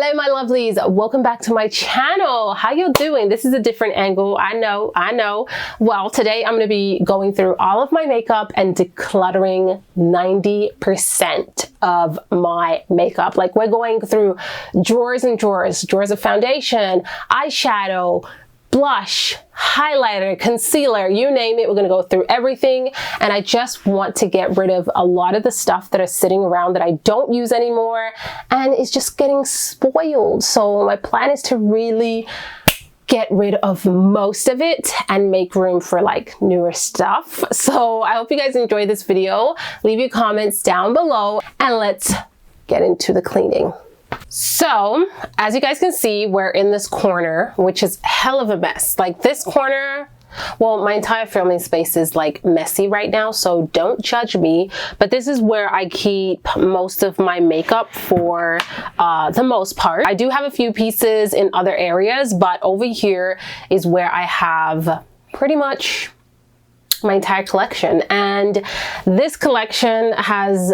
Hello my lovelies, welcome back to my channel. How you doing? This is a different angle. I know. Well, today I'm going to be going through all of my makeup and decluttering 90% of my makeup. Like, we're going through drawers and drawers of foundation, eyeshadow, blush, highlighter, concealer, you name it. We're going to go through everything, and I just want to get rid of a lot of the stuff that are sitting around that I don't use anymore and it's just getting spoiled. So my plan is to really get rid of most of it and make room for like newer stuff. So I hope you guys enjoy this video. Leave your comments down below and let's get into the cleaning. So as you guys can see, we're in this corner, which is hell of a mess. Like, this corner, well, my entire filming space is like messy right now, so don't judge me, but this is where I keep most of my makeup for the most part. I do have a few pieces in other areas, but over here is where I have pretty much my entire collection. And this collection has,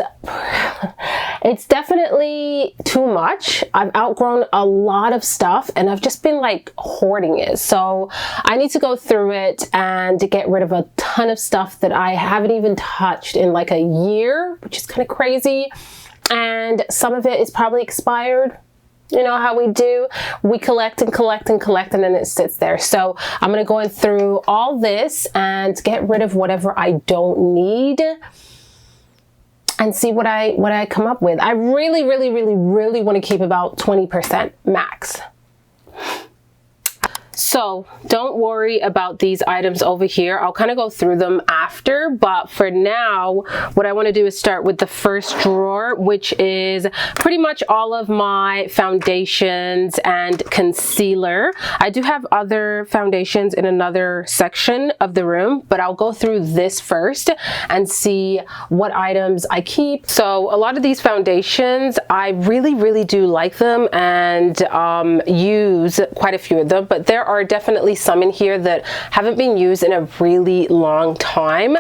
it's definitely too much. I've outgrown a lot of stuff and I've just been like hoarding it. So I need to go through it and get rid of a ton of stuff that I haven't even touched in like a year, which is kind of crazy. And some of it is probably expired. You know how we do, we collect and collect and collect, and then it sits there. So I'm going to go through all this and get rid of whatever I don't need and see what I come up with. I really want to keep about 20% max. So don't worry about these items over here. I'll kind of go through them after, but for now, what I want to do is start with the first drawer, which is pretty much all of my foundations and concealer. I do have other foundations in another section of the room, but I'll go through this first and see what items I keep. So a lot of these foundations, I really do like them and use quite a few of them, but there are definitely some in here that haven't been used in a really long time.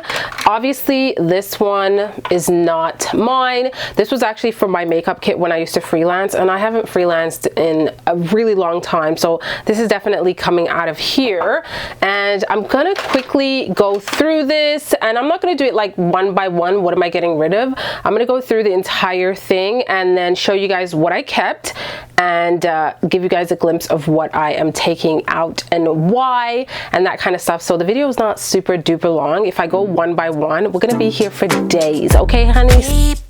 Obviously, this one is not mine. This was actually for my makeup kit when I used to freelance, and I haven't freelanced in a really long time. So this is definitely coming out of here. And I'm gonna quickly go through this, and I'm not gonna do it like one by one. What am I getting rid of? I'm gonna go through the entire thing and then show you guys what I kept and give you guys a glimpse of what I am taking out and why and that kind of stuff. So the video is not super duper long. If I go one by one, we're gonna be here for days. Okay, honeys?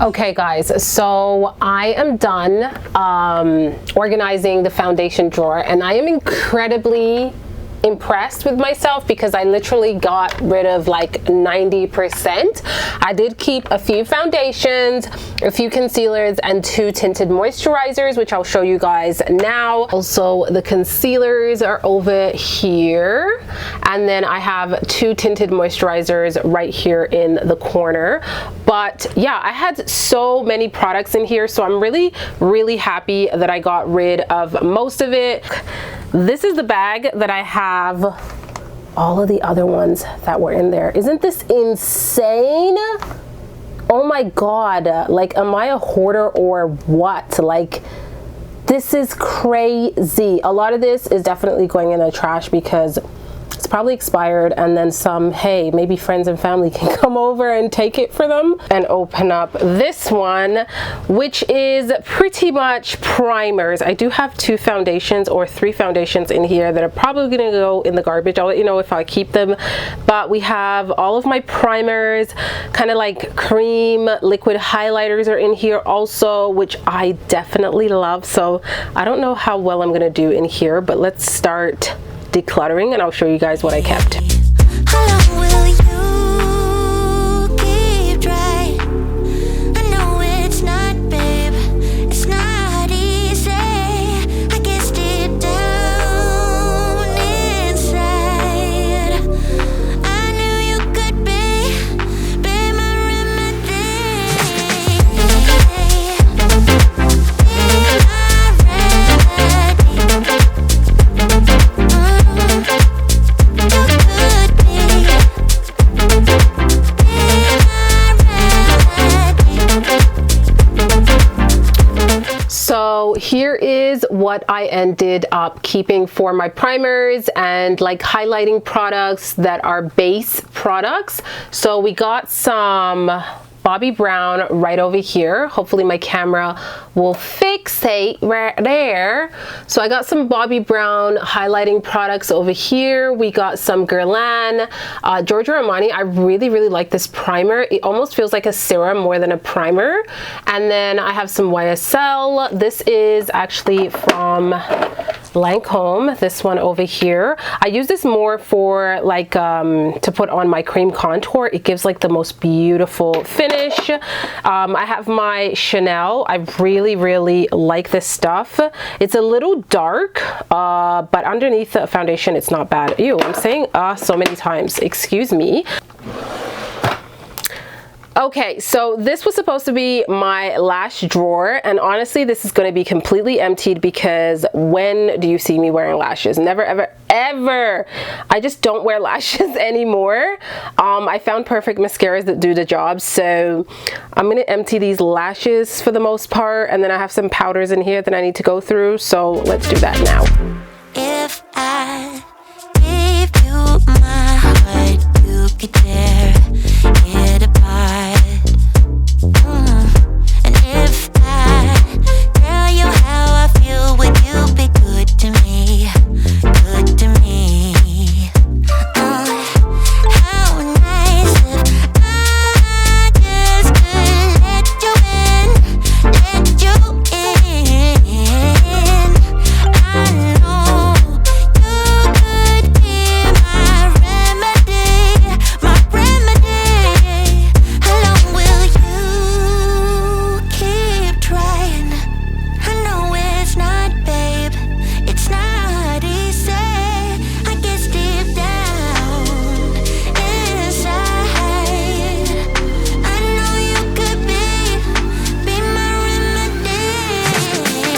Okay guys, so I am done organizing the foundation drawer, and I am incredibly impressed with myself because I literally got rid of like 90%. I did keep a few foundations, a few concealers, and 2 tinted moisturizers, which I'll show you guys now. Also, the concealers are over here, and then I have 2 tinted moisturizers right here in the corner. But yeah, I had so many products in here, so I'm really happy that I got rid of most of it. This is the bag that I have all of the other ones that were in there. Isn't this insane? Oh my god, like, am I a hoarder or what? Like, this is crazy. A lot of this is definitely going in the trash because it's probably expired, and then some, hey, maybe friends and family can come over and take it for them. And open up this one, which is pretty much primers. I do have 2 foundations or 3 foundations in here that are probably gonna go in the garbage. I'll let you know if I keep them. But we have all of my primers, kind of like cream liquid highlighters are in here also, which I definitely love. So I don't know how well I'm gonna do in here, but let's start decluttering and I'll show you guys what I kept. How long will you keep dry? I know it's not, babe, it's not So here is what I ended up keeping for my primers and like highlighting products that are base products. So we got some Bobbi Brown right over here. Hopefully my camera will fixate right there. So I got some Bobbi Brown highlighting products over here. We got some Guerlain, Giorgio Armani. I really like this primer. It almost feels like a serum more than a primer. And then I have some YSL. This is actually from Lancome, this one over here. I use this more for like to put on my cream contour. It gives like the most beautiful finish. I have my Chanel. I really like this stuff. It's a little dark, but underneath the foundation it's not bad. Ew, I'm saying so many times, excuse me. Okay, so this was supposed to be my lash drawer, and honestly this is going to be completely emptied because when do you see me wearing lashes? Never ever. I just don't wear lashes anymore. I found perfect mascaras that do the job, so I'm going to empty these lashes for the most part, and then I have some powders in here that I need to go through, so let's do that now. If I gave you my heart, you could tear it apart. And if I tell you how I feel, would you be good to me? Good to me. How nice if I just could let you in, let you in. I know you could be my remedy, my remedy. How long will you keep trying? I know it's not, babe, it's not easy. I guess deep down inside, I know you could be my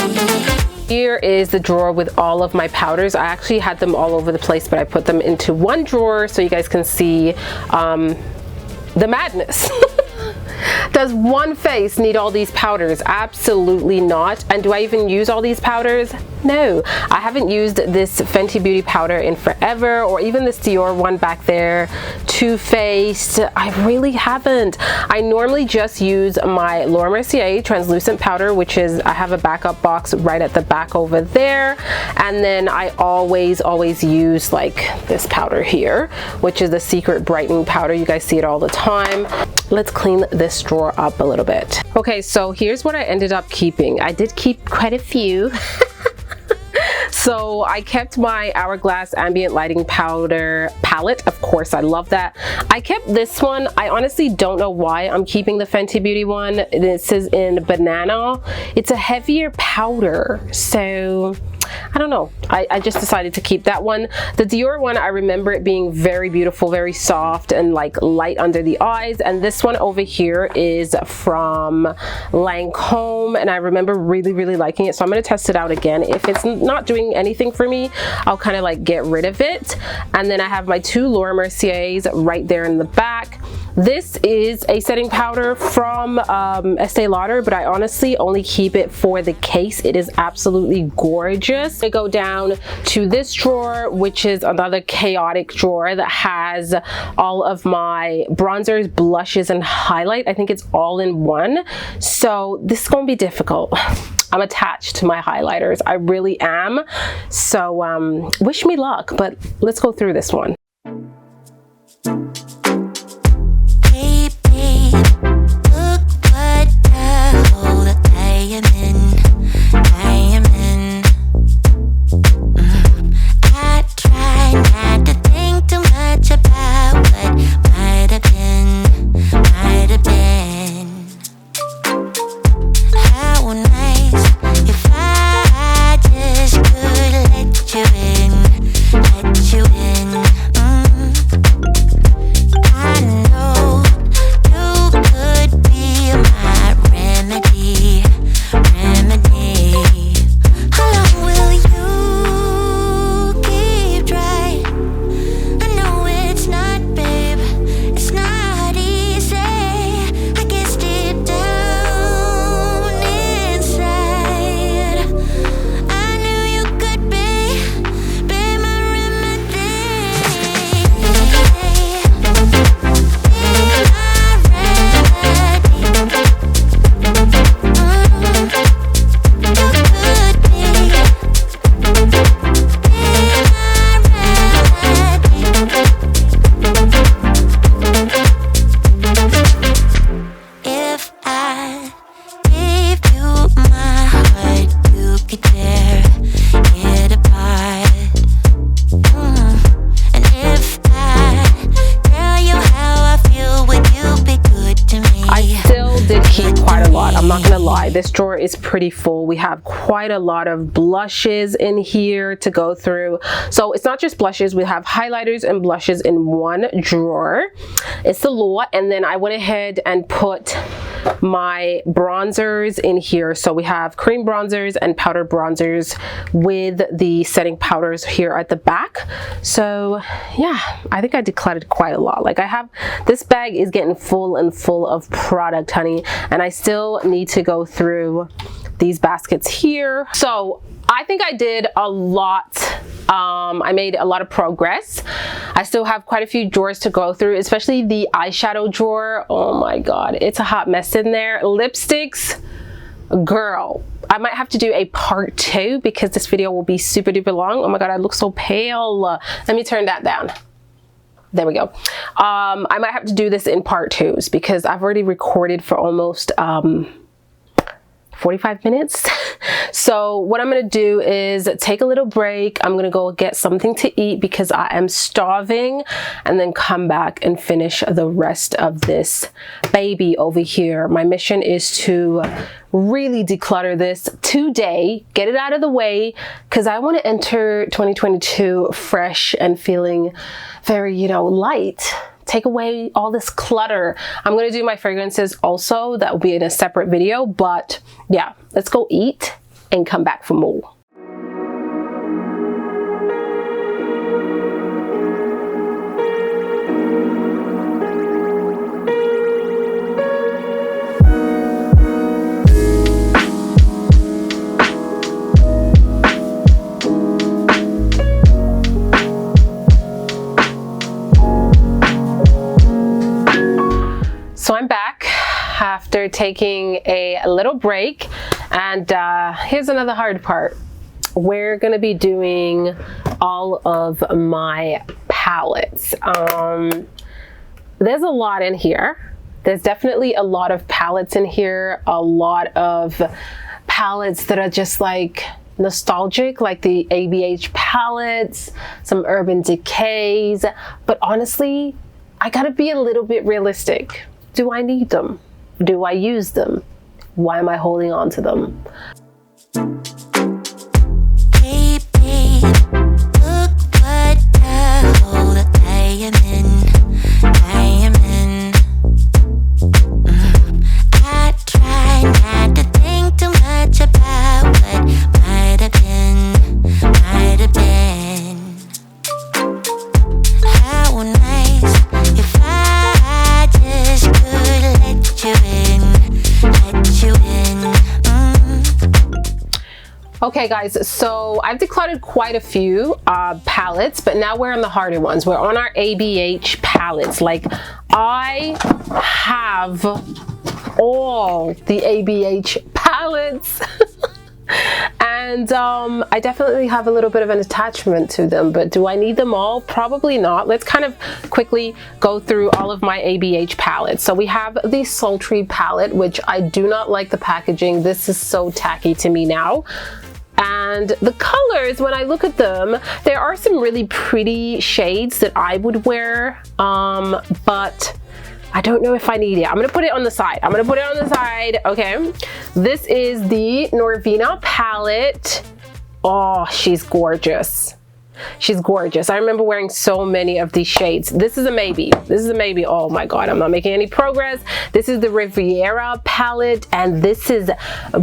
remedy. Here is the drawer with all of my powders. I actually had them all over the place, but I put them into one drawer so you guys can see the madness. Does one face need all these powders? Absolutely not. And do I even use all these powders? No. I haven't used this Fenty Beauty powder in forever, or even this Dior one back there, Too Faced. I really haven't. I normally just use my Laura Mercier translucent powder, which is, I have a backup box right at the back over there. And then I always use like this powder here, which is the Secret Brightening powder. You guys see it all the time. Let's clean this drawer up a little bit. Okay, so here's what I ended up keeping. I did keep quite a few. So I kept my Hourglass Ambient Lighting Powder palette. Of course, I love that. I kept this one. I honestly don't know why I'm keeping the Fenty Beauty one. This is in Banana. It's a heavier powder, so I don't know. I just decided to keep that one. The Dior one, I remember it being very beautiful, very soft and like light under the eyes. And this one over here is from Lancome, and I remember really liking it. So I'm going to test it out again. If it's not doing anything for me, I'll kind of like get rid of it. And then I have my two Laura Merciers right there in the back. This is a setting powder from Estee Lauder, but I honestly only keep it for the case. It is absolutely gorgeous. I go down to this drawer, which is another chaotic drawer that has all of my bronzers, blushes, and highlight. I think it's all in one. So this is going to be difficult. I'm attached to my highlighters. I really am. So wish me luck, but let's go through this one. Let you in. this drawer is pretty full. We have quite a lot of blushes in here to go through. So it's not just blushes, we have highlighters and blushes in one drawer. It's a lot. And then I went ahead and put my bronzers in here. So we have cream bronzers and powder bronzers with the setting powders here at the back. So yeah, I think I decluttered quite a lot. Like, I have, this bag is getting full and full of product, honey, and I still need to go through these baskets here. So I think I did a lot. I made a lot of progress. I still have quite a few drawers to go through, especially the eyeshadow drawer. Oh my God, it's a hot mess in there. Lipsticks, girl, I might have to do a part 2 because this video will be super duper long. Oh my God, I look so pale. Let me turn that down. There we go. I might have to do this in part 2s because I've already recorded for almost 45 minutes. So what I'm gonna do is take a little break. I'm gonna go get something to eat because I am starving, and then come back and finish the rest of this baby over here. My mission is to really declutter this today, get it out of the way, because I want to enter 2022 fresh and feeling very, you know, light. Take away all this clutter. I'm gonna do my fragrances also. That will be in a separate video, but yeah, let's go eat and come back for more. So I'm back after taking a little break, and here's another hard part. We're gonna be doing all of my palettes. There's a lot in here. There's definitely a lot of palettes in here, a lot of palettes that are just like nostalgic, like the ABH palettes, some Urban Decays, but honestly, I gotta be a little bit realistic. Do I need them? Do I use them? Why am I holding on to them? Hey babe, look what hole I am in. I am in. I try not to think too much about what might have been, might have been. How nice if I just could let you in, let you in. Okay guys, so I've decluttered quite a few palettes, but now we're on the harder ones. We're on our ABH palettes. Like, I have all the ABH palettes. And I definitely have a little bit of an attachment to them, but do I need them all? Probably not. Let's kind of quickly go through all of my ABH palettes. So we have the Sultry palette, which I do not like the packaging. This is so tacky to me now. And the colors, when I look at them, there are some really pretty shades that I would wear, but I don't know if I need it. I'm gonna put it on the side. I'm gonna put it on the side, okay? This is the Norvina Palette. Oh, she's gorgeous. She's gorgeous. I remember wearing so many of these shades. This is a maybe. This is a maybe. Oh my God, I'm not making any progress. This is the Riviera palette, and this is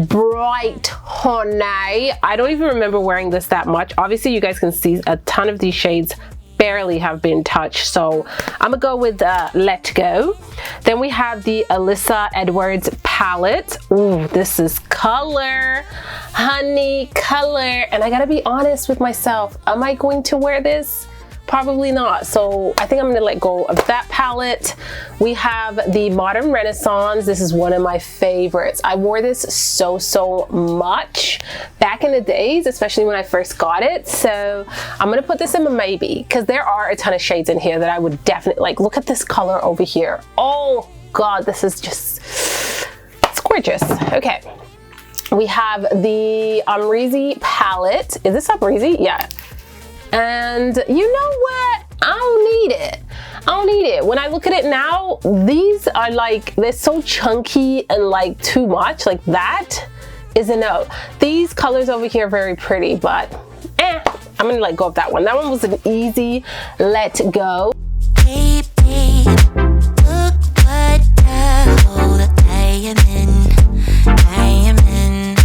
bright, honey. I don't even remember wearing this that much. Obviously, you guys can see a ton of these shades barely have been touched, so I'm gonna go with Let Go. Then we have the Alyssa Edwards palette. Ooh, this is color, honey, color. And I gotta be honest with myself, am I going to wear this? Probably not. So I think I'm gonna let go of that palette. We have the Modern Renaissance. This is one of my favorites. I wore this so much back in the days, especially when I first got it. So I'm gonna put this in a maybe, because there are a ton of shades in here that I would definitely like. Look at this color over here. Oh God, this is just, it's gorgeous. Okay. We have the Amreezy palette. Is this Amreezy? Yeah. And you know what? I don't need it. I don't need it. When I look at it now, these are like, they're so chunky and like too much. Like that is a no. These colors over here are very pretty, but I'm gonna let go of that one. That one was an easy let go. Hey babe, look what hole I am in. I am in.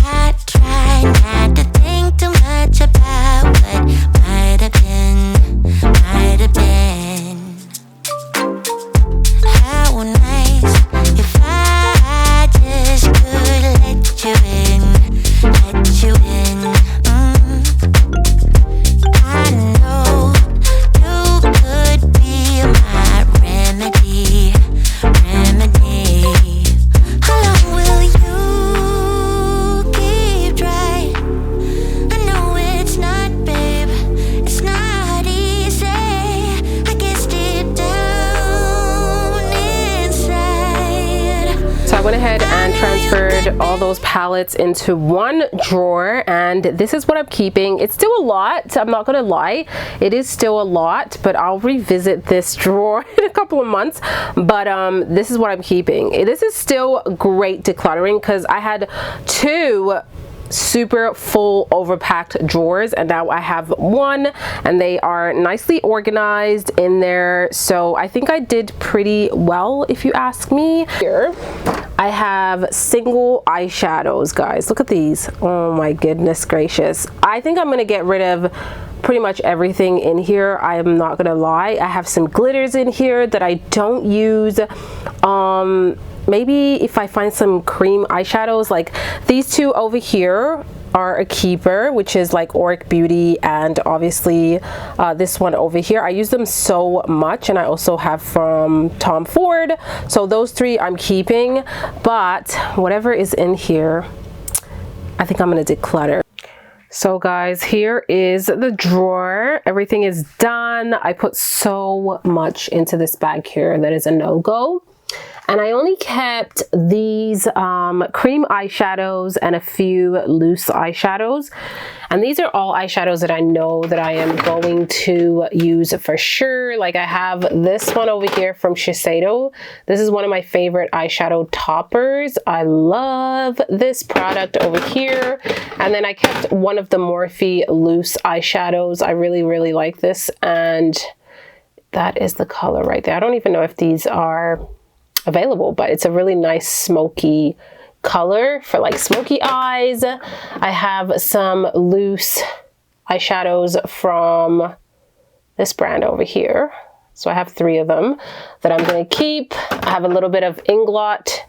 I try not to think too much about what might have been, might have been. How nice if I just could let you in, let you in. I know you could be my remedy, remedy. How long will you keep trying? I know it's not, babe, it's not easy. I guess deep down inside. So I went ahead and transferred all those palettes into one drawer, and this is what I'm keeping. It's still a lot, I'm not gonna lie. It is still a lot, but I'll revisit this drawer in a couple of months. But this is what I'm keeping. This is still great decluttering because I had two super full overpacked drawers, and now I have one, and they are nicely organized in there. So I think I did pretty well, if you ask me. Here I have single eyeshadows, guys. Look at these. Oh my goodness gracious. I think I'm gonna get rid of pretty much everything in here. I am not gonna lie. I have some glitters in here that I don't use. Maybe if I find some cream eyeshadows, like these two over here are a keeper, which is like Auric Beauty, and obviously this one over here. I use them so much, and I also have from Tom Ford. So those three I'm keeping, but whatever is in here, I think I'm gonna declutter. So guys, here is the drawer. Everything is done. I put so much into this bag here that is a no-go. And I only kept these cream eyeshadows and a few loose eyeshadows. And these are all eyeshadows that I know that I am going to use for sure. Like I have this one over here from Shiseido. This is one of my favorite eyeshadow toppers. I love this product over here. And then I kept one of the Morphe loose eyeshadows. I really, really like this. And that is the color right there. I don't even know if these are available, but it's a really nice smoky color for like smoky eyes. I have some loose eyeshadows from this brand over here. So I have three of them that I'm going to keep. I have a little bit of Inglot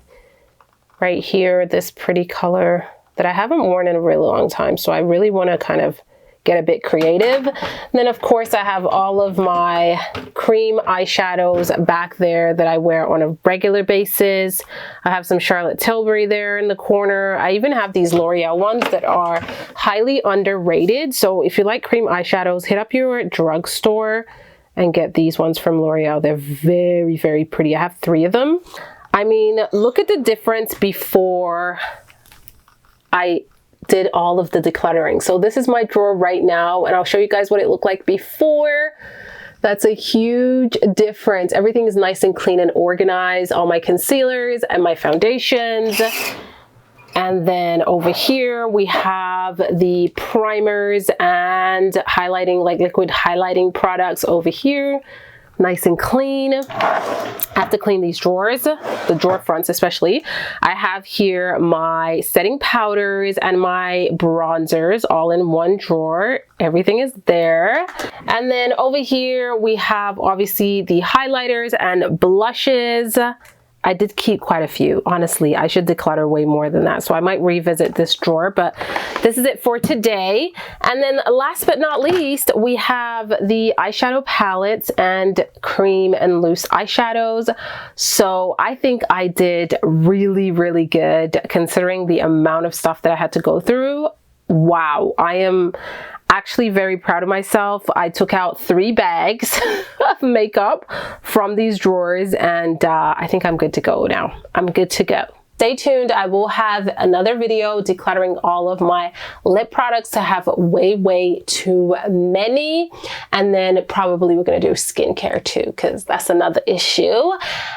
right here, this pretty color that I haven't worn in a really long time. So I really want to kind of get a bit creative. And then of course I have all of my cream eyeshadows back there that I wear on a regular basis. I have some Charlotte Tilbury there in the corner. I even have these L'Oreal ones that are highly underrated. So if you like cream eyeshadows, hit up your drugstore and get these ones from L'Oreal. They're very, very pretty. I have three of them. I mean, look at the difference before I did all of the decluttering. So this is my drawer right now, and I'll show you guys what it looked like before. That's a huge difference. Everything is nice and clean and organized. All my concealers and my foundations. And then over here we have the primers and highlighting, like liquid highlighting products over here. Nice and clean. I have to clean these drawers, the drawer fronts especially. I have here my setting powders and my bronzers all in one drawer. Everything is there. And then over here we have obviously the highlighters and blushes. I did keep quite a few. Honestly, I should declutter way more than that. So I might revisit this drawer, but this is it for today. And then last but not least, we have the eyeshadow palettes and cream and loose eyeshadows. So I think I did really, really good considering the amount of stuff that I had to go through. Wow, I am actually very proud of myself. I took out 3 bags of makeup from these drawers, and I think I'm good to go now. I'm good to go. stay tuned. I will have another video decluttering all of my lip products. I have way too many. And then probably we're going to do skincare too, because that's another issue.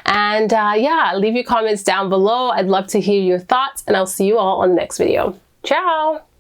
And yeah, leave your comments down below. I'd love to hear your thoughts, and I'll see you all on the next video. Ciao!